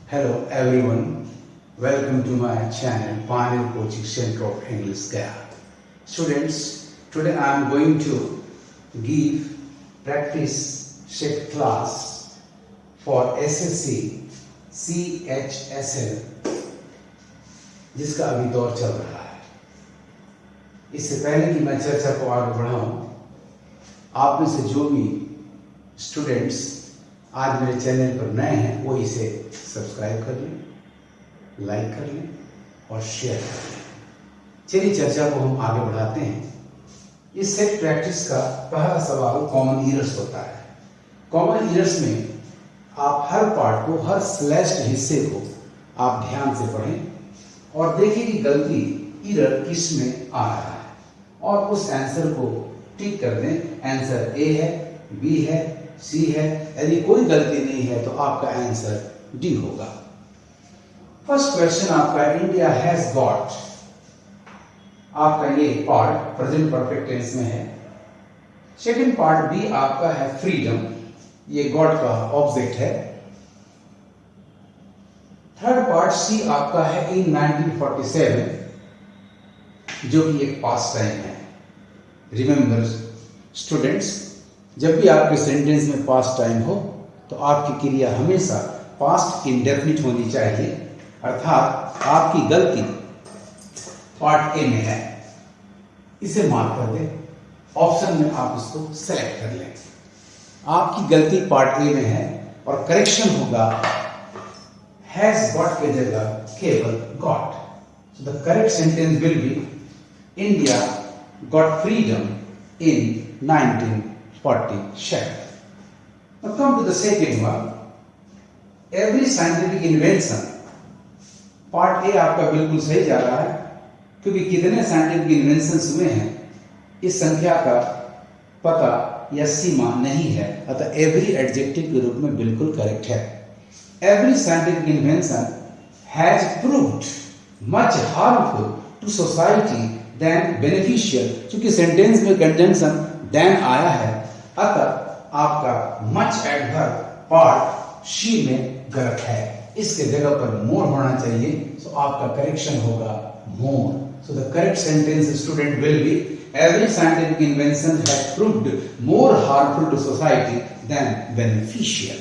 Hello everyone, welcome to my channel Pioneer Coaching Center of English Gap. Students, today I am going to give practice set class for SSC CHSL जिसका अभी दौर चल रहा है। इससे पहले कि मैं चर्चा को आगे बढ़ाऊं, आप में से जो भी स्टूडेंट्स आज मेरे चैनल पर नए हैं वो इसे सब्सक्राइब कर लें, लाइक कर लें और शेयर कर लें। चलिए चर्चा को हम आगे बढ़ाते हैं। इस सेट प्रैक्टिस का पहला सवाल कॉमन ईयर्स होता है। कॉमन ईयर्स में आप हर पार्ट को, हर स्लैश्ड हिस्से को आप ध्यान से पढ़ें और देखिए कि गलती ईरर किस में आ रहा है और उस आंसर को टिक कर दें। आंसर ए है, बी है, सी है। यदि कोई गलती नहीं है तो आपका आंसर डी होगा। फर्स्ट क्वेश्चन आपका इंडिया हैज गॉट, आपका ये पार्ट प्रेजेंट परफेक्ट टेंस में है। सेकंड पार्ट बी आपका है फ्रीडम, ये गॉड का ऑब्जेक्ट है। थर्ड पार्ट सी आपका है इन 1947, जो कि एक पास्ट टाइम है। रिमेंबर स्टूडेंट्स, जब भी आपके सेंटेंस में पास्ट टाइम हो तो आपकी क्रिया हमेशा पास्ट इंडेफिनिट होनी चाहिए, अर्थात आपकी गलती पार्ट ए में है, इसे मार्क कर दें। ऑप्शन में आप इसको सेलेक्ट कर लें। आपकी गलती पार्ट ए में है और करेक्शन होगा हैज गॉट के जगह केवल got. So the correct sentence will B India got freedom in 1947. Now come to the second one. Every scientific invention, part A आपका बिल्कुल सही जा रहा है, क्योंकि कितने साइंटिफिक इन्वेंशंस हुए हैं इस संख्या का पता या सीमा नहीं है, अतः एवरी एडजेक्टिव के रूप में बिल्कुल करेक्ट है। Every scientific invention has proved much harmful to society than beneficial. क्योंकि सेंटेंस में कंजंक्शन देन आया है, अतः आपका मच एडवर्ब पार्ट सी में गलत है। इसके जगह पर मोर होना चाहिए, सो आपका करेक्शन होगा more. So the correct sentence student will be every scientific invention has proved more harmful to society than beneficial.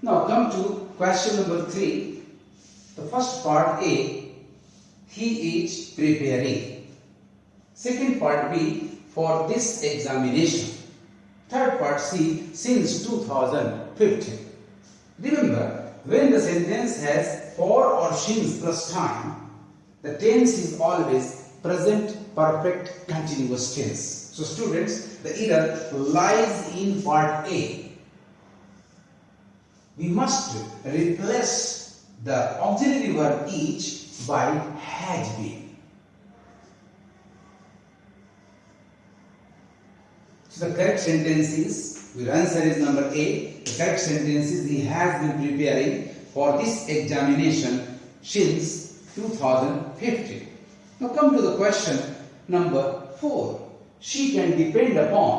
Now come to question number 3. The first part A, he is preparing. Second part B, for this examination. Third part C, since 2015. Remember, when the sentence has for or since plus time, the tense is always present perfect continuous tense. So students, the error lies in part A. We must replace the auxiliary verb each by has been. So the correct sentence is, your answer is number A. The correct sentence is he has been preparing for this examination since 2015. Now come to the question number 4. She can depend upon.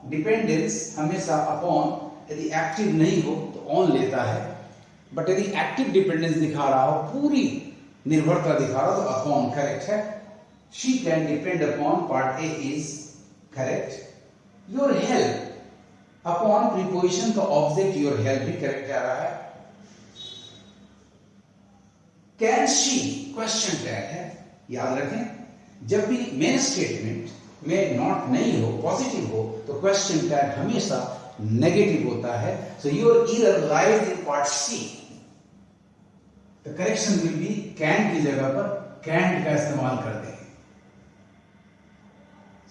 Dependence हमेशा upon, यदि active नहीं हो तो on लेता है, but यदि active dependence दिखा रहा हो, पूरी निर्भरता दिखा रहा हो, तो अपॉन करेक्ट है। She can depend upon part A is correct. Your help upon preposition का ऑब्जेक्ट योर हेल्प भी करेक्ट जा रहा है। कैन शी क्वेश्चन टैग है, याद रखें जब भी मेन स्टेटमेंट में नॉट नहीं हो, पॉजिटिव हो, तो क्वेश्चन टैग हमेशा नेगेटिव होता है। So your error lies in part C. The correction will be can की जगह पर can't का इस्तेमाल कर दें।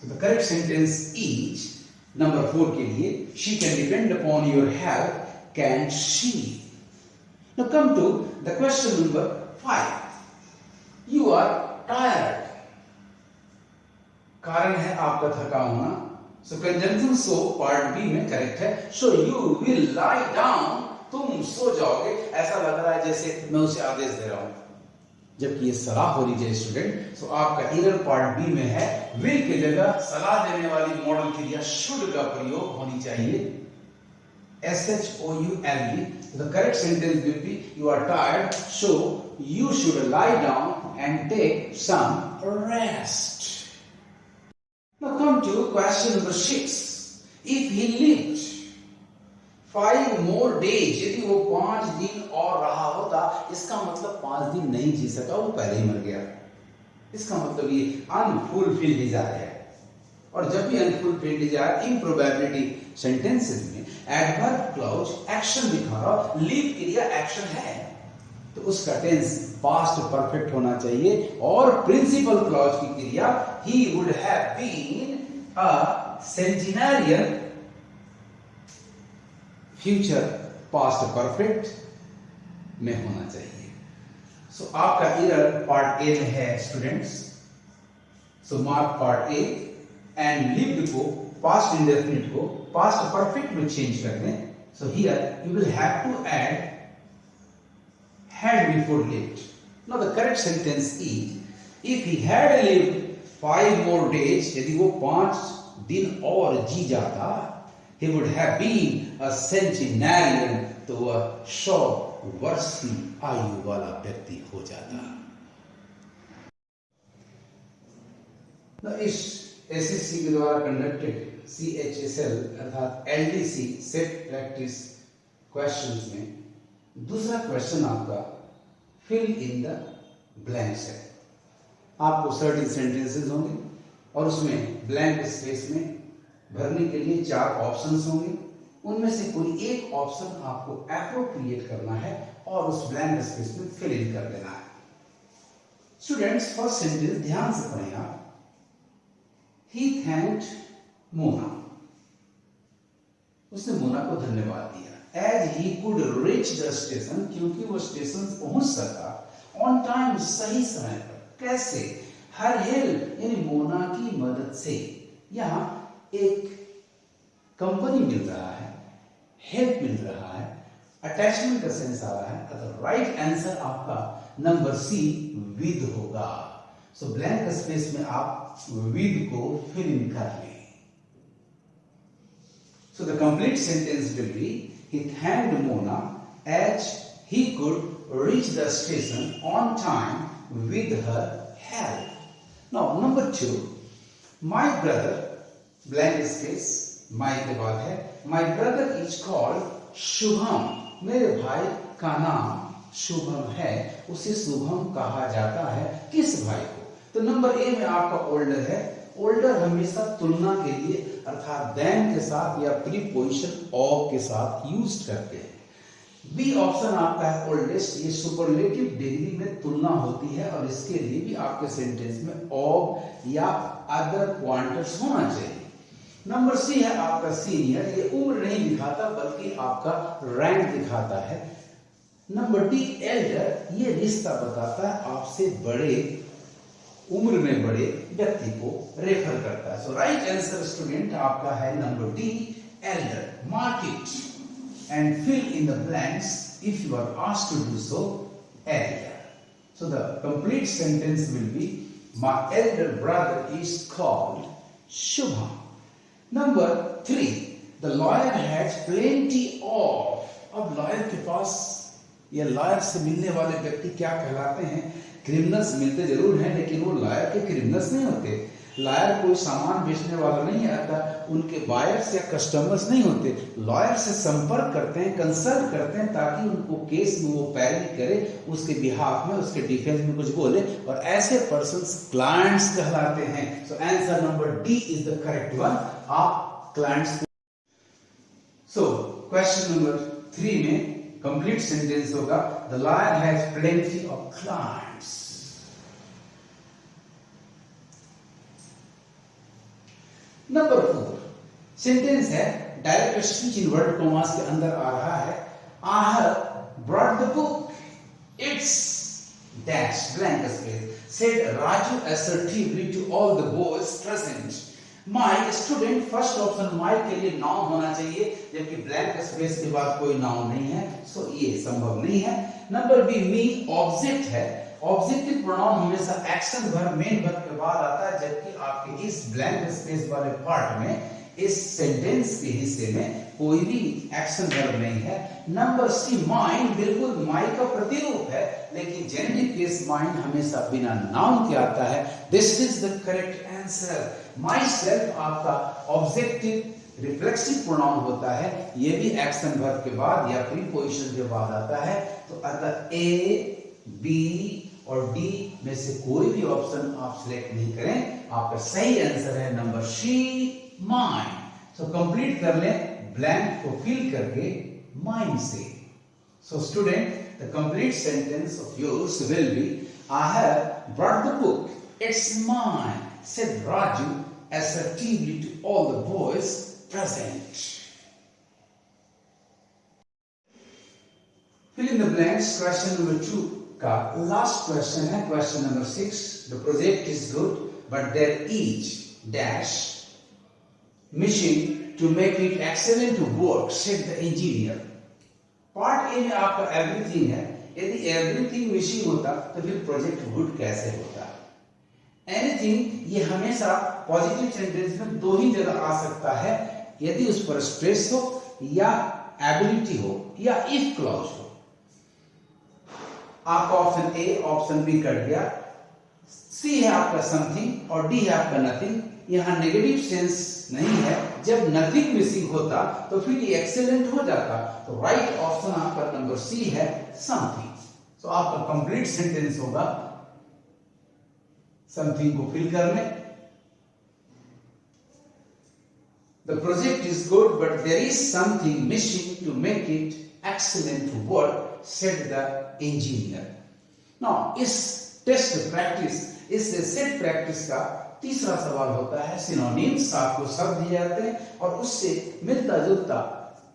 So the correct sentence is number 4 के लिए she can depend upon your help, can she? Now come to the question number 5. You are tired. कारण है आपका थका होना। So conjunction so part B में correct है। So you will lie down. तुम सो जाओगे। ऐसा लग रहा है जैसे मैं उसे आदेश दे रहा हूं, जबकि ये सलाह हो रही है स्टूडेंट। सो आपका इनर पार्ट बी में है, विल की जगह सलाह देने वाली मॉडल क्रिया शुड का प्रयोग होनी चाहिए। SHOULD. The correct sentence will be you are tired, so you should lie down and take some rest. Now come to question number 6. If he lived 5 more days, यदि वो 5 दिन और रहा होता, इसका मतलब 5 दिन नहीं जी सका, वो पहले ही मर गया। इसका मतलब ये अनफुलफिल्ड डिजायर है। और जब भी अनफुलफिल्ड डिजायर इम्प्रोबेबिलिटी सेंटेंसेस में एडवर्ब क्लॉज एक्शन दिखा रहा, लिव क्रिया एक्शन है, तो उसका टेंस पास्ट परफेक्ट होना चाहिए। और प्रिंसिपल क्लॉज की क्रिया he would have been a centenarian, future past perfect में होना चाहिए। सो आपका एरर पार्ट ए में है students, so mark part A and lived को पास्ट इंडेफिनिट को पास्ट परफेक्ट में चेंज कर दें। So here you will have to add had before lived. Now the correct sentence is if he had lived 5 more days, यदि वो 5 दिन और जी जाता, he would have been a centenarian, तो वह 100 वर्ष की आयु वाला व्यक्ति हो जाता। Now इस SSC के द्वारा कंडक्टेड CHSL अर्थात LDC सेट प्रैक्टिस क्वेश्चंस में दूसरा क्वेश्चन आपका फिल इन द ब्लैंक्स है। आपको सर्टेन सेंटेंसेस होंगे और उसमें ब्लैंक स्पेस में भरने के लिए 4 ऑप्शंस होंगे। उनमें से कोई एक ऑप्शन आपको एप्रोप्रिएट करना है और उस ब्लैंक स्पेस में फिल इन कर देना है। स्टूडेंट्स फर्स्ट सेंटेंस ध्यान से पढ़ें आप। ही थैंक्ड मोना, उसने मोना को धन्यवाद दिया। As he could reach the station, क्योंकि वो स्टेशन पहुंच सका on time, सही समय पर। कैसे? हर हेल्प यानी मोना की मदद से। यहाँ एक कंपनी मिल रहा है, हेल्प मिल रहा है, अटैचमेंट का सेंस आ रहा है, अगर राइट आंसर आपका नंबर सी विद होगा। सो ब्लैंक स्पेस में आप विद को फिल इन कर लें। So the complete sentence will be he thanked Mona as he could reach the station on time with her help. Now number 2, my brother blank space my के बाद है my brother is called Shubham, मेरे भाई का नाम शुभम है, उसे शुभम कहा जाता है। किस भाई को? तो नंबर ए में आपका ओल्डर है। ओल्डर हमेशा तुलना के लिए अर्थात देन के साथ या प्रीपोजिशन ऑफ के साथ यूज करते हैं। बी ऑप्शन आपका है ओल्डेस्ट, ये सुपरलेटिव डिग्री में तुलना होती है और इसके लिए भी आपके सेंटेंस में ऑफ या अदर पॉइंटर्स होना चाहिए। नंबर सी है आपका सीनियर, ये उम्र नहीं दिखाता बल्कि आपका रैंक दिखाता है। नंबर डी एल्डर, ये रिश्ता बताता है आपसे बड़े, उम्र में बड़े व्यक्ति को रेफर करता है। सो राइट आंसर स्टूडेंट आपका है number D elder. Mark it and fill in the blanks if you are asked to do so area. So the complete sentence will be my elder brother is called Shubham. Number 3, the lawyer has plenty of. अब lawyer के पास या lawyer से मिलने वाले व्यक्ति क्या कहलाते हैं? क्रिमिनल्स मिलते जरूर हैं लेकिन वो लॉयर के क्रिमिनल्स नहीं होते। लॉयर कोई सामान बेचने वाला नहीं आता, उनके बायर्स या कस्टमर्स नहीं होते। लॉयर से संपर्क करते हैं, कंसल्ट करते हैं ताकि उनको केस में वो पैरवी करे, उसके बिहाफ में, उसके डिफेंस में कुछ बोले, और ऐसे पर्सन्स क्लाइंट्स कहलाते हैं। सो answer number D is the correct one. आप क्लाइंट्स। सो क्वेश्चन नंबर 3 में कंप्लीट सेंटेंस होगा the lawyer has plenty of clients. Number 4 sentence है डायरेक्ट स्पीच इनवर्टेड कॉमास के अंदर आ रहा है। I have brought the book. It's dash blank space said Raju assertively to all the boys present. My student, first option my के लिए noun होना चाहिए जबकि ब्लैंक स्पेस के बाद कोई नाउन नहीं है, सो ये संभव नहीं है। नंबर बी मी ऑब्जेक्ट है। ऑब्जेक्टिव प्रोनाउन हमेशा एक्शन वर्ब मेन वर्ब के बाद आता है जबकि आपके इस ब्लैंक स्पेस वाले पार्ट में इस सेंटेंस के हिस्से में कोई भी एक्शन वर्ब नहीं है। नंबर सी माइंड बिल्कुल माई का प्रतिरूप है, लेकिन जेनेटिव केस माइंड हमेशा बिना नाउन के आता है। This is the correct answer. My self आपका ऑब्जेक्टिव रिफ्लेक्सिव प्रोनाउन होता है, ये भी एक्शन वर्ब के बाद या प्रीपोजिशन के बाद आता है। तो अतः ए, बी और डी में से कोई भी ऑप्शन आप सिलेक्ट नहीं करें, आपका सही आंसर है नंबर सी माइंड। तो कंप्लीट कर लें ब्लैंक को फिल करके माइंड से। So student, the complete sentence of yours will be, I have brought the book, it's mine, said Raju assertively to all the boys present. Fill in the blanks. Question number 2 का last question है, question number 6। The project is good but there is dash missing to make it excellent to work, said the engineer. Part A में आपका everything है, यदि everything missing होता तो फिर project good कैसे होता? एनीथिंग ये हमेशा पॉजिटिव सेंटेंस में दो ही जगह आ सकता है, यदि उस पर स्ट्रेस हो या एबिलिटी हो या इफ क्लॉज हो। आपका option A option B cut गया, सी है आपका समथिंग और डी है आपका नथिंग। यहां नेगेटिव सेंस नहीं है, जब नथिंग मिसिंग होता तो फिर ये एक्सेलेंट हो जाता। तो राइट ऑप्शन आपका नंबर सी है समथिंग। तो आपका कंप्लीट सेंटेंस होगा, समथिंग को फिल कर लें। The project is good, but there is something missing to make it excellent work, said the engineer. Now, इस टेस्ट प्रैक्टिस, इस सेट प्रैक्टिस का तीसरा सवाल होता है सिनोनिम्स। आपको शब्द दिए जाते हैं और उससे मिलता जुलता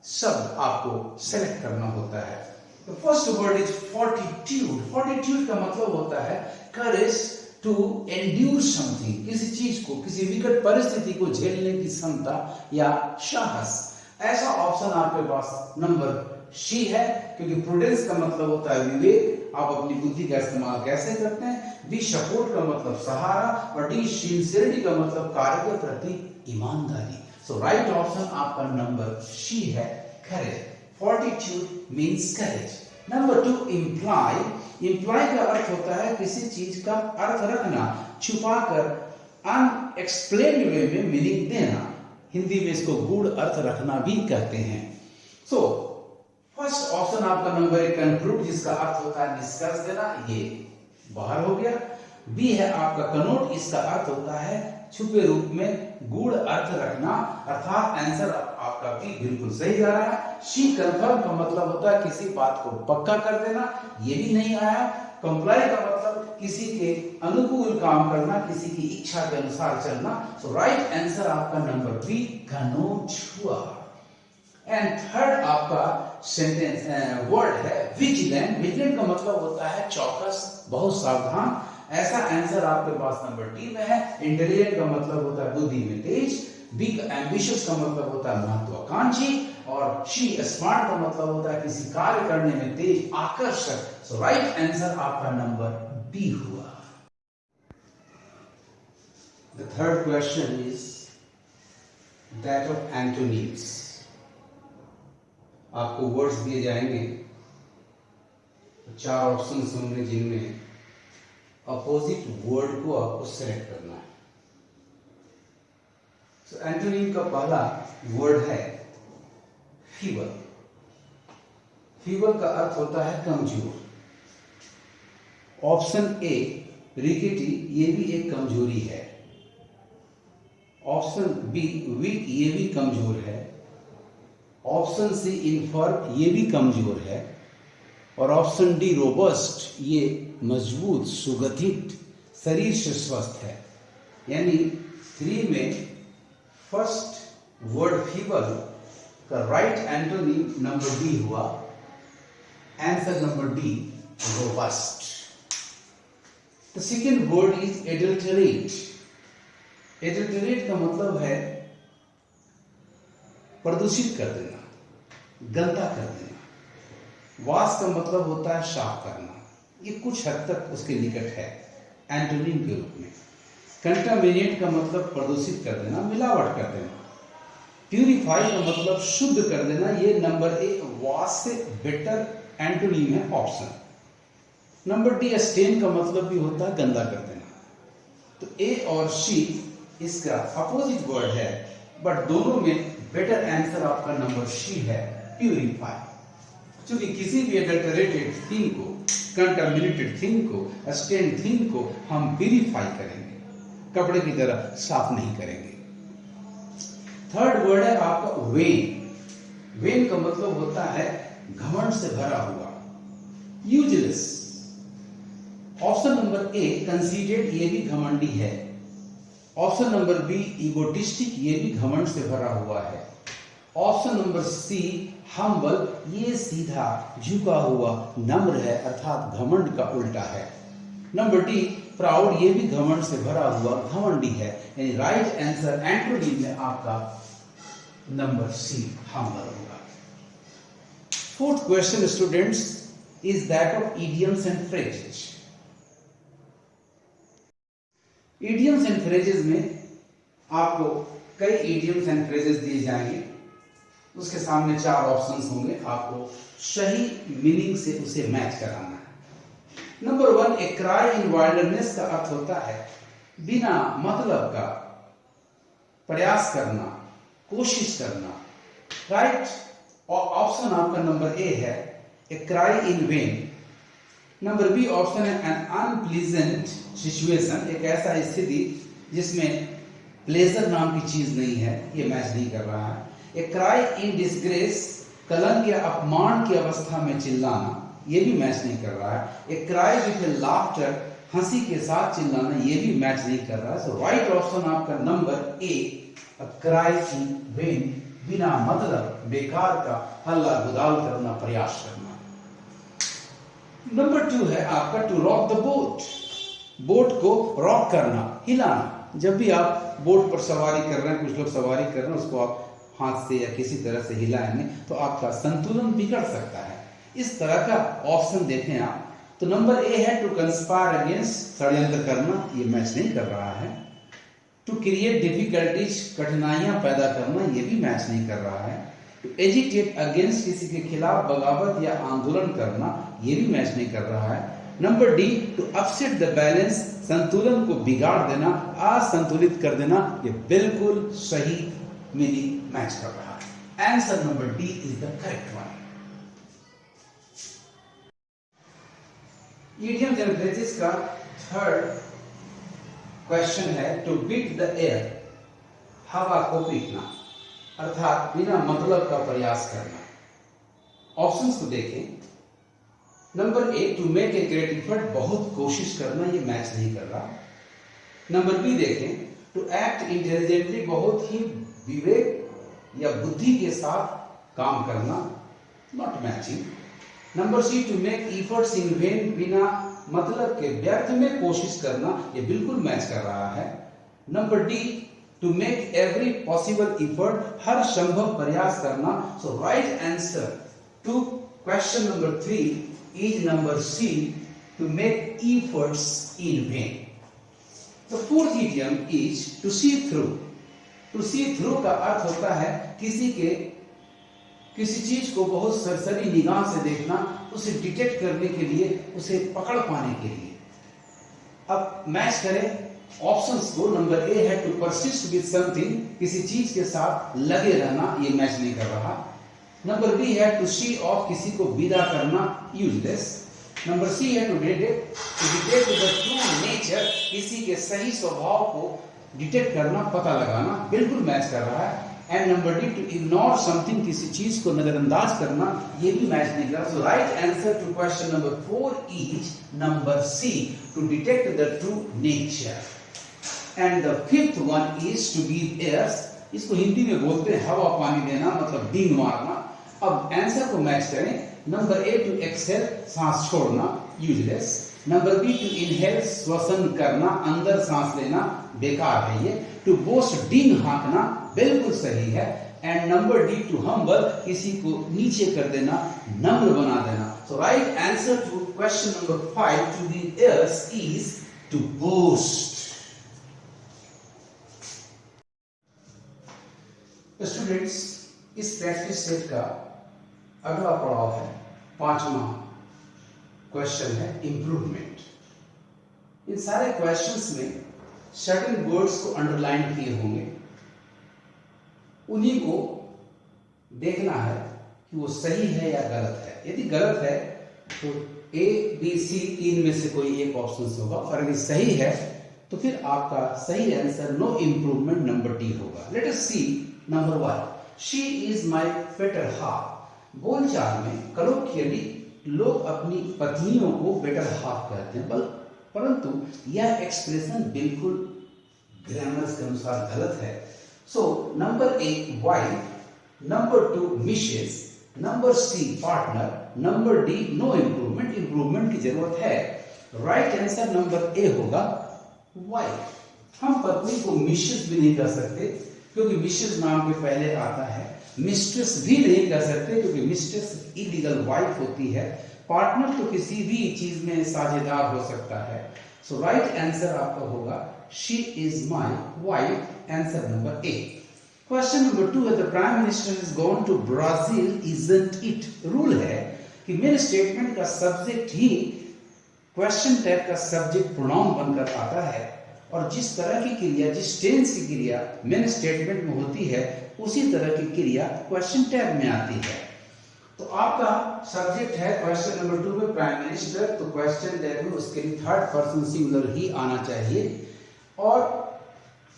शब्द आपको सेलेक्ट करना होता है। The first word is fortitude. Fortitude का मतलब होता है courage to endure something, किसी चीज को, किसी विकट परिस्थिति को झेलने की क्षमता या साहस। ऐसा ऑप्शन आपके पास नंबर सी है, क्योंकि प्रूडेंस का मतलब होता है विवेक, आप अपनी बुद्धि का इस्तेमाल कैसे करते हैं। बी सपोर्ट का मतलब सहारा और डी सिंसियरिटी का मतलब कार्य के प्रति ईमानदारी। सो राइट ऑप्शन आपका नंबर सी है, courage. Fortitude means courage. Number 2 imply. Imply का अर्थ होता है किसी चीज का अर्थ रखना, छुपाकर अनएक्सप्लेन्ड वे में मीनिंग देना। हिंदी में इसको गूढ़ अर्थ रखना भी कहते हैं। सो फर्स्ट ऑप्शन आपका नंबर 1 कंक्लूड, जिसका अर्थ होता है निष्कर्ष देना, ये बाहर हो गया। बी है आपका कनोट, इसका अर्थ होता है छुपे रूप में गूढ़ अर्थ रखना, अर्थात आंसर आपका बी बिल्कुल सही जा रहा है। सी कंफर्म का मतलब होता है किसी बात को पक्का कर देना, ये भी नहीं आया। कंप्लाई का मतलब किसी के अनुकूल काम करना, किसी की इच्छा के अनुसार चलना। सो राइट आंसर आपका नंबर बी कनोट हुआ। एंड थर्ड आपका सेंटेंस वर्ड है विजिलेंट। विजिलेंट का मतलब होता है चौकस, बहुत सावधान। ऐसा आंसर आपके पास नंबर डी में है। इंटेलिजेंट का मतलब होता है बुद्धि में तेज। बी एम्बिशियस का मतलब होता है महत्वाकांक्षी और सी स्मार्ट का मतलब होता है किसी कार्य करने में तेज, आकर्षक। सो राइट आंसर आपका नंबर बी हुआ। The third question is that of antonyms. आपको वर्ड्स दिए जाएंगे, 4 ऑप्शंस होंगे जिनमें अपोजिट वर्ड को आपको सेलेक्ट करना है। सो एंटोनिम का पहला वर्ड है फीबल। फीबल का अर्थ होता है कमजोर। ऑप्शन ए रिकेटी, ये भी एक कमजोरी है। ऑप्शन बी वीक, ये भी कमजोर है। ऑप्शन सी इनफर्म, ये भी कमजोर है। और ऑप्शन डी रोबस्ट, ये मजबूत, सुगठित, शरीर से स्वस्थ है। यानी 3 में फर्स्ट वर्ड फीबल का राइट एंटोनिम नंबर डी हुआ। Answer number D robust. The second word is adulterate. Adulterate का मतलब है प्रदूषित कर देना, गंदा कर देना। वाश का मतलब होता है साफ करना, ये कुछ हद तक उसके निकट है एंटोनिम के रूप में। कंटामिनेट का मतलब प्रदूषित कर देना, मिलावट कर देना। प्यूरिफाई का मतलब शुद्ध कर देना, ये नंबर ए वॉश से बेटर एंटोनिम है ऑप्शन। नंबर डी स्टेन का मतलब भी होता है गंदा कर देना। तो ए और सी इसका अपोजिट वर्ड है, बट दोनों में बेटर आंसर आपका नंबर सी है, प्यूरिफाई। क्योंकि किसी भी एडल्टरेटेड थिंग को, कंटामिनेटेड थिंग को, स्टेन थिंग को हम प्यूरिफाई करेंगे, कपड़े की तरह साफ नहीं करेंगे। थर्ड वर्ड है आपका वेन। वेन का मतलब होता है घमंड से भरा हुआ, यूजलेस। ऑप्शन नंबर ए कंसीडेड, ये भी घमंडी है। ऑप्शन नंबर बी इगोटिस्टिक, ये भी घमंड से भरा हुआ है। ऑप्शन नंबर सी हम्बल, ये सीधा झुका हुआ नम्र है, अर्थात घमंड का उल्टा है। नंबर डी प्राउड, ये भी घमंड से भरा हुआ घमंडी है। यानी राइट आंसर एंटोनिम में आपका नंबर सी हम्बल होगा। Fourth question students is that of idioms and phrases. Idioms and phrases में आपको कई इडियम्स एंड फ्रेजेस दिए जाएंगे, उसके सामने 4 ऑप्शंस होंगे, आपको सही मीनिंग से उसे मैच कराना है। नंबर 1 ए क्राई इन वाइल्डनेस का अर्थ होता है बिना मतलब का प्रयास करना, कोशिश करना। राइट ऑप्शन आपका नंबर ए है a cry in vain. Number B option है एन अनप्लीजेंट सिचुएशन, एक ऐसा स्थिति जिसमें प्लेजर नाम की चीज नहीं है, ये मैच नहीं कर रहा है। ए क्राई इन डिसग्रेस, कलंक या अपमान की अवस्था में चिल्लाना, ये भी मैच नहीं कर रहा है। ए क्राई विद लाफ्टर, हंसी के साथ चिल्लाना, ये भी मैच नहीं कर रहा है। सो राइट ऑप्शन आपका number A a cry in vain, बिना मतलब बेकार का हल्ला गुदाल करना, प्रयास करना। नंबर 2 है आपका to rock the boat, boat को रॉक करना, हिलाना। जब भी आप बोट पर सवारी कर रहे हैं, कुछ लोग सवारी कर रहे हैं, उसको आप हाथ से या किसी तरह से हिलाएंगे तो आपका संतुलन बिगड़ सकता है। इस तरह का ऑप्शन देखें आप, तो नंबर ए है टू कंस्पायर अगेंस्ट, षड्यंत्र करना, ये मैच नहीं कर रहा है। टू क्रिएट डिफिकल्टीज, कठिनाइयां पैदा करना, ये भी मैच नहीं कर रहा है। टू एजिटेट अगेंस्ट, किसी के खिलाफ बगावत या आंदोलन करना, ये भी मैच नहीं कर रहा है। Number D to upset the balance, संतुलन को बिगाड़ देना, असंतुलित कर देना, ये बिल्कुल सही मीनिंग मैच कर रहा है। Answer number D is the correct one. Idioms and phrases का थर्ड क्वेश्चन है टू बीट द एयर, हवा को पीटना, अर्थात बिना मतलब का प्रयास करना। ऑप्शंस को देखें। Number A to make a great effort, बहुत कोशिश करना, ये मैच नहीं कर रहा। नंबर बी देखें टू एक्ट इंटेलिजेंटली, बहुत ही विवेक या बुद्धि के साथ काम करना, not matching. Number C to make efforts in vain, बिना मतलब के व्यर्थ में कोशिश करना, ये बिल्कुल मैच कर रहा है। Number D to make every possible effort, हर संभव प्रयास करना। So right answer to question number 3 is number C, to make efforts in vain. The fourth idiom is to see through. To see through का अर्थ होता है किसी चीज को बहुत सरसरी निगाह से देखना, उसे डिटेक्ट करने के लिए, उसे पकड़ पाने के लिए। अब मैच करें ऑप्शंस को। नंबर ए है टू परसिस्ट विद समथिंग, किसी चीज के साथ लगे रहना, ये मैच नहीं कर रहा। नंबर बी है टू सी ऑफ, किसी को विदा करना, यूजलेस। नंबर सी है to detect the true nature, किसी के सही स्वभाव को डिटेक्ट करना, पता लगाना, बिल्कुल मैच कर रहा है। And number D to ignore something, किसी चीज को नजरअंदाज करना, ये भी मैच नहीं कर रहा। So right answer to question number 4 is number C, to detect the true nature. And the fifth one is to give airs, इसको हिंदी में बोलते हैं हवा पानी देना, मतलब डींग मारना। अब आंसर को मैच करें। नंबर ए टू एक्सेल, सांस छोड़ना, useless. Number B to inhale, श्वसन करना, अंदर सांस लेना, बेकार है ये। टू बोस्ट, डींग हाँकना, बिल्कुल सही है। And number D to humble, किसी को नीचे कर देना, नम्र बना देना। So right answer to question number 5 to give airs is to boast. Students, इस प्रैक्टिस सेट का अगला पड़ाव है, 5वां क्वेश्चन है इंप्रूवमेंट। इन सारे क्वेश्चंस में सर्टेन वर्ड्स को अंडरलाइन किए होंगे, उन्हीं को देखना है कि वो सही है या गलत है। यदि गलत है तो ए बी सी तीन में से कोई एक ऑप्शन होगा, और यदि सही है तो फिर आपका सही answer no improvement number D होगा। Let us see number 1, she is my better half. बोलचाल में कलोकियली लोग अपनी पत्नियों को बेटर हाफ कहते हैं, परंतु यह एक्सप्रेशन बिल्कुल ग्रामर के अनुसार गलत है। So number 1 wife, number 2 Mrs, number C partner, number D no improvement, improvement की जरूरत है। राइट आंसर नंबर ए होगा वाइफ। हम पत्नी को मिसेस भी नहीं कर सकते क्योंकि मिसेस नाम के पहले आता है, मिस्ट्रेस भी नहीं कर सकते क्योंकि मिस्ट्रेस इलीगल वाइफ होती है। पार्टनर तो किसी भी चीज में साझेदार हो सकता है। सो राइट आंसर आपका होगा she is my wife, answer number A. Question number 2 है the prime minister is gone to Brazil isn't it. Rule है कि मेन स्टेटमेंट का सब्जेक्ट ही क्वेश्चन टैग का सब्जेक्ट प्रोनाउन बनकर आता है, और जिस तरह की क्रिया, जिस टेंस की क्रिया मेन स्टेटमेंट में होती है उसी तरह की क्रिया क्वेश्चन टैग में आती है। तो आपका सब्जेक्ट है क्वेश्चन नंबर 2 में प्राइम मिनिस्टर, तो क्वेश्चन टैग में उसके लिए थर्ड पर्सन सिंगुलर ही आना चाहिए। और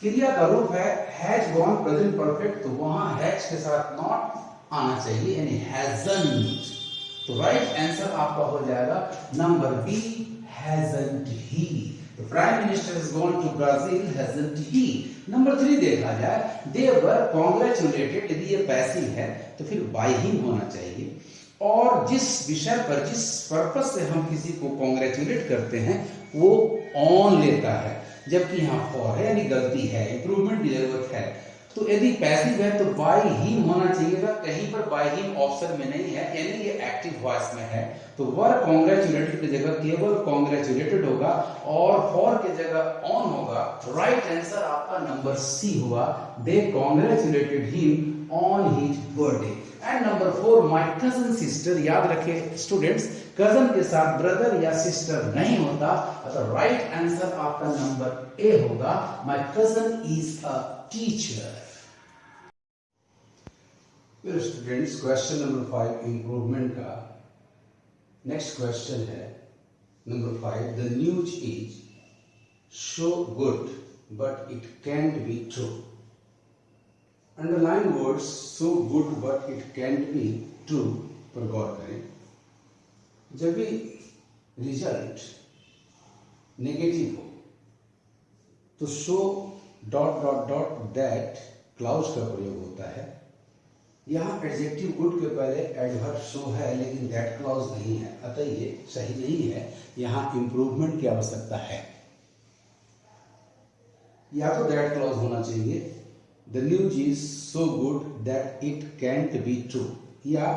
क्रिया का रूप है हैज गॉन प्रेजेंट परफेक्ट, तो वहां हैज के साथ नॉट आना चाहिए, यानी हैजंट। तो राइट आंसर आपका हो जाएगा नंबर बी, हैजंट ही। तो prime minister is gone to Brazil, hasn't he. Number 3 देखा जाए, दे वर कांग्रेचुलेटेड, यदि ये पैसिव है तो फिर बाय हिम होना चाहिए, और जिस विषय पर, जिस पर्पस से हम किसी को कांग्रेचुलेट करते हैं वो ऑन लेता है, जबकि यहाँ फॉर है, यानी गलती है, इंप्रूवमेंट की जरूरत है। तो यदि पैसिव है तो बाय हिम होना चाहिए था, कहीं पर बाय हिम ऑप्शन में नहीं है, यानी ये एक्टिव वॉइस में है। तो वर कांग्रेचुलेटेड की जगह केवल कांग्रेचुलेटेड होगा, और फॉर की जगह ऑन होगा। राइट आंसर आपका नंबर सी हुआ, they congratulated him on his birthday. And number 4 my cousin sister. याद रखें स्टूडेंट्स, कजन के साथ ब्रदर या सिस्टर नहीं होता, तो राइट आंसर आपका नंबर ए होगा, my cousin is a teacher. फिर स्टूडेंट्स क्वेश्चन नंबर 5 इंप्रूवमेंट का नेक्स्ट क्वेश्चन है number 5, the news is so good but it can't be true. Underline words so good but it can't be true पर गौर करें। जब भी result negative हो तो so dot dot dot that clause का प्रयोग होता है। यहाँ एडजेक्टिव गुड के पहले एडवर्ब शो है, लेकिन दैट क्लाउज नहीं है, अतः ये सही नहीं है। यहाँ इंप्रूवमेंट की आवश्यकता है, या तो दैट क्लाउज होना चाहिए, the news is so good that it can't be true, या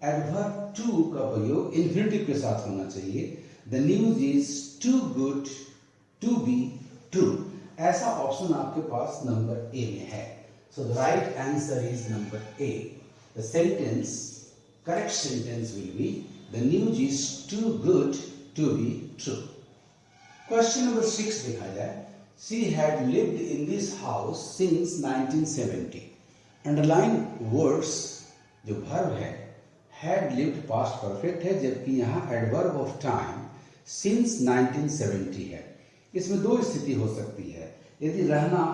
एडवर्ब टू का प्रयोग इन्फिनिटिव के साथ होना चाहिए, the news is too good to be true. ऐसा ऑप्शन आपके पास नंबर ए में है। So the right answer is number A. The sentence, correct sentence will be, the news is too good to be true. Question number 6 देखा जाए, she had lived in this house since 1970. Underline words, जो verb है, had lived past perfect है, जबकि यहाँ adverb of time since 1970 है। इसमें दो स्थिति हो सकती है, यदि रहना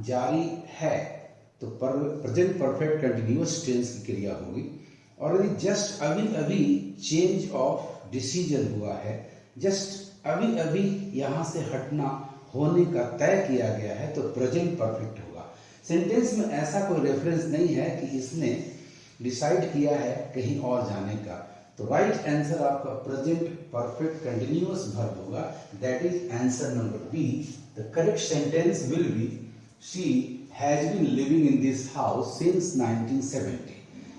जारी है तो प्रेजेंट परफेक्ट कंटिन्यूअस टेंस की क्रिया होगी, और यदि जस्ट अभी अभी चेंज ऑफ डिसीजन हुआ है, जस्ट अभी अभी यहाँ से हटना होने का तय किया गया है, तो प्रेजेंट परफेक्ट होगा। सेंटेंस में ऐसा कोई रेफरेंस नहीं है कि इसने डिसाइड किया है कहीं और जाने का, तो राइट आंसर आपका प्रेजेंट परफेक्ट कंटिन्यूअस वर्ब होगा, that is answer number B. The correct sentence will be, she has been living in this house since 1970.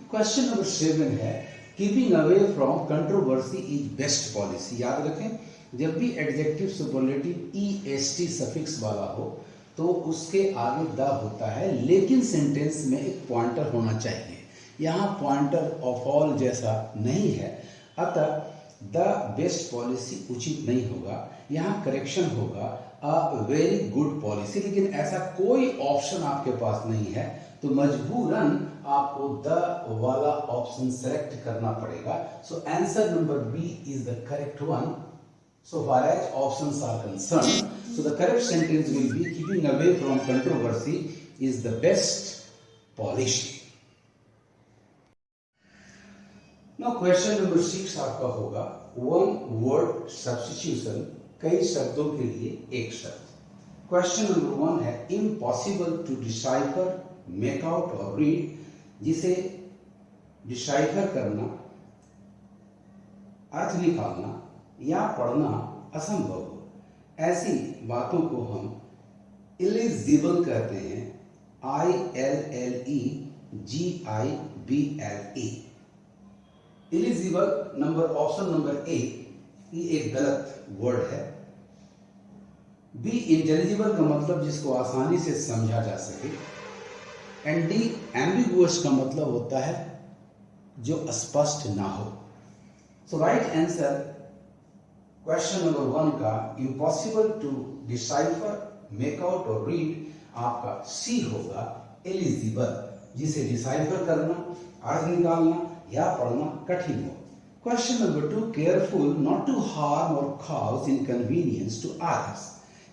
Question number 7 है, keeping away from controversy is best policy. याद रखें, जब भी adjective superlative est suffix वाला हो तो उसके आगे द होता है, लेकिन सेंटेंस में एक पॉइंटर होना चाहिए। यहाँ पॉइंटर ऑफ ऑल जैसा नहीं है, अतः द बेस्ट पॉलिसी उचित नहीं होगा। यहाँ करेक्शन होगा अ वेरी गुड पॉलिसी, लेकिन ऐसा कोई ऑप्शन आपके पास नहीं है, तो मजबूरन आपको द वाला ऑप्शन सेलेक्ट करना पड़ेगा। So answer number B is the correct one so far as options are concerned. So the correct sentence will be keeping away from controversy is the best policy. Now question number 6 आपका होगा one word substitution, कई शब्दों के लिए एक शब्द। Question number 1 है impossible to decipher, make out और read, जिसे डिसाइफर करना, अर्थ निकालना या पढ़ना असंभव हो, ऐसी बातों को हम इलिजिबल कहते हैं। ILLEGIBLE eligible number option number ए ये एक गलत वर्ड है। बी इंटेलिजिबल का मतलब जिसको आसानी से समझा जा सके, एंड डी एम्बिगुअस का मतलब होता है जो स्पष्ट ना हो। So right answer question number 1 का impossible to decipher, make out और रीड आपका सी होगा, एलिजिबल, जिसे डिसाइफर करना, अर्थ निकालना या पढ़ना कठिन हो। Question number 2 careful not to harm और कॉज इनकन्वीनियंस टू अदर्स,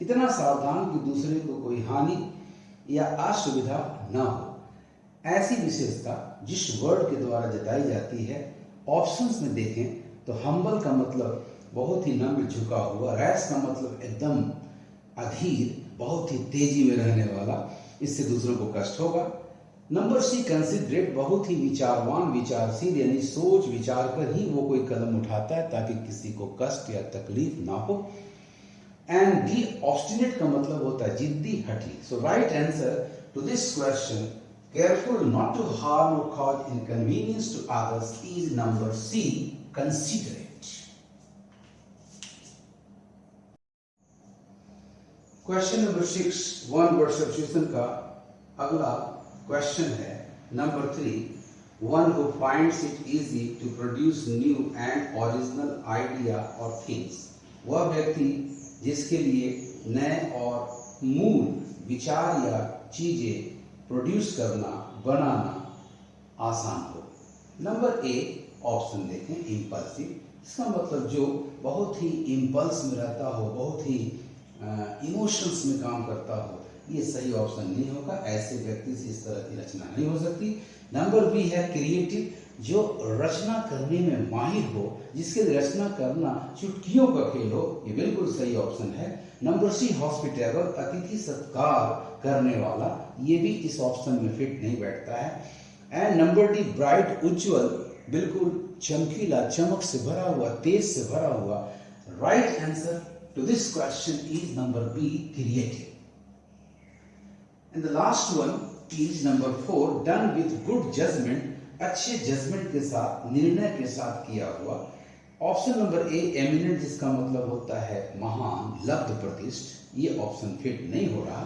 इतना सावधान कि दूसरे को कोई हानि या असुविधा न हो, ऐसी विशेषता जिस वर्ड के द्वारा जताई जाती है। ऑप्शंस में देखें तो हम्बल का मतलब बहुत ही नम्र झुका हुआ, रैश का मतलब एकदम अधीर, बहुत ही तेजी में रहने वाला, इससे दूसरों को कष्ट होगा। नंबर सी कंसिडरेट, बहुत ही विचारवान, विचारशील, यानी सोच विचार कर ही वो कोई कदम उठाता है ताकि किसी को कष्ट या तकलीफ ना हो। एंड डी ऑब्स्टिनेट का मतलब होता है जिद्दी, हठी। So right answer to this question careful not to harm और cause inconvenience to others is number C, considerate. Question number 6 one word substitution का अगला क्वेश्चन है number 3 one who finds it easy to produce new and original idea और things, वह व्यक्ति जिसके लिए नए और मूल विचार या चीजें प्रोड्यूस करना, बनाना आसान हो। नंबर ए ऑप्शन देखें इम्पल्सिव, इसका मतलब जो बहुत ही इम्पल्स में रहता हो, बहुत ही इमोशंस में काम करता हो, ये सही ऑप्शन नहीं होगा। ऐसे व्यक्ति से इस तरह की रचना नहीं हो सकती। नंबर बी है क्रिएटिव, जो रचना करने में माहिर हो, जिसके लिए रचना करना चुटकियों का खेल हो, ये बिल्कुल सही ऑप्शन है। नंबर सी हॉस्पिटेबल, अतिथि सत्कार करने वाला, ये भी इस ऑप्शन में फिट नहीं बैठता है। एंड नंबर डी ब्राइट, उज्ज्वल, बिल्कुल चमकीला, चमक से भरा हुआ, तेज से भरा हुआ। Right answer to this question is number B, creative. And the last one is number 4 done with good judgment, अच्छे जजमेंट के साथ, निर्णय के साथ किया हुआ। ऑप्शन नंबर ए एमिनेंट, जिसका मतलब होता है महान, लब्ध प्रतिष्ठ, ये ऑप्शन फिट नहीं हो रहा।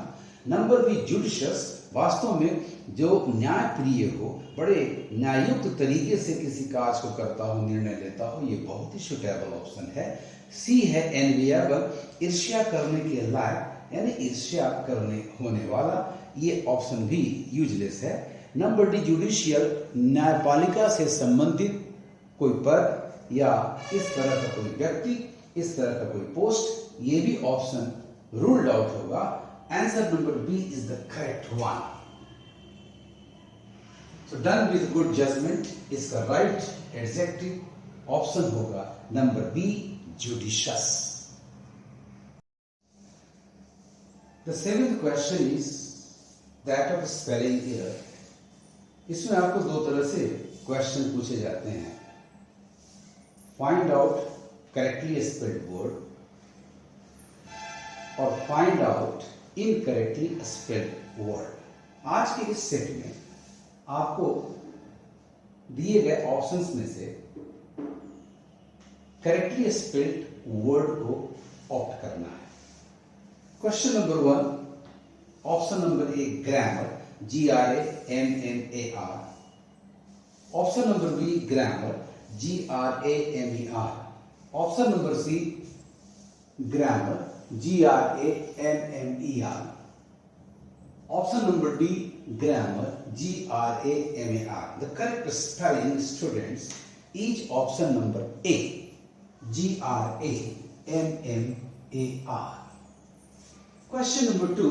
नंबर बी जुडिशियस, वास्तव में जो न्यायप्रिय हो, बड़े न्यायुक्त तरीके से किसी काज को करता हो, निर्णय लेता हो, ये बहुत ही सुटेबल ऑप्शन है। सी है एनविएबल, ईर्ष्या करने के लायक, यानी ईर्ष्या करने होने वाला, ये ऑप्शन भी यूजलेस है। नंबर डी जुडिशियल, न्यायपालिका से संबंधित कोई पद या इस तरह का कोई व्यक्ति, इस तरह का कोई पोस्ट, ये भी ऑप्शन रूल्ड आउट होगा। Answer number B is the correct one. So done with good judgement, इसका राइट एडजेक्टिव ऑप्शन होगा number B, judicious. The seventh question is that of spelling error. इसमें आपको दो तरह से क्वेश्चन पूछे जाते हैं। Find out correctly spelled word और find out incorrectly spelled word. आज के इस सेट में आपको दिए गए ऑप्शंस में से करेक्टली स्पेल्ड वर्ड को ऑप्ट करना है। Question number 1 option number A grammar, GRAMMAR। Option number B grammar, GRAMER। Option number C grammar, GRAMMER। Option number D grammar, GRAMAR. The correct spelling, students, is option number A, GRAMMAR. Question number 2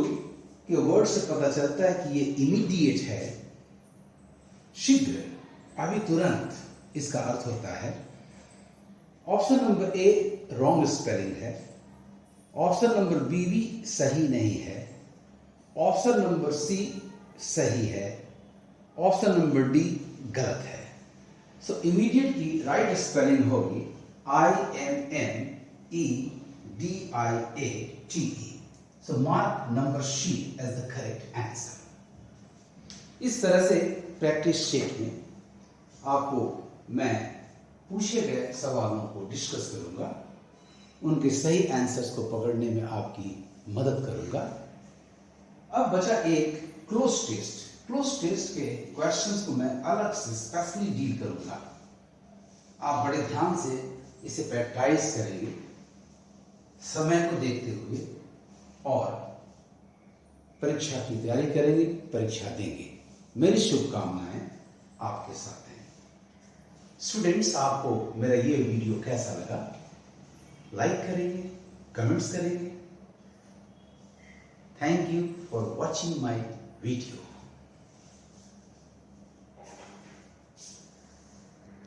के word से पता चलता है कि ये immediate है, शीघ्र, अभी तुरंत, इसका अर्थ होता है। ऑप्शन नंबर ए रॉन्ग स्पेलिंग है, ऑप्शन नंबर बी भी सही नहीं है, ऑप्शन नंबर सी सही है, ऑप्शन नंबर डी गलत है। सो इमीडिएट की राइट स्पेलिंग होगी IMMEDIATE। So mark number C as the correct answer. इस तरह से प्रैक्टिस शीट में आपको मैं पूछे गए सवालों को डिस्कस करूंगा, उनके सही आंसर्स को पकड़ने में आपकी मदद करूंगा। अब बचा एक क्लोज टेस्ट। क्लोज टेस्ट के क्वेश्चंस को मैं अलग से स्पेशली डील करूंगा। आप बड़े ध्यान से इसे प्रैक्टिस करेंगे, समय को देखते हुए, और परीक्षा की तैयारी करेंगे, परीक्षा देंगे। मेरी शुभकामनाएं आपके साथ हैं। स्टूडेंट्स, आपको मेरा ये वीडियो कैसा लगा? लाइक करेंगे, कमेंट्स करेंगे। Thank you for watching my video.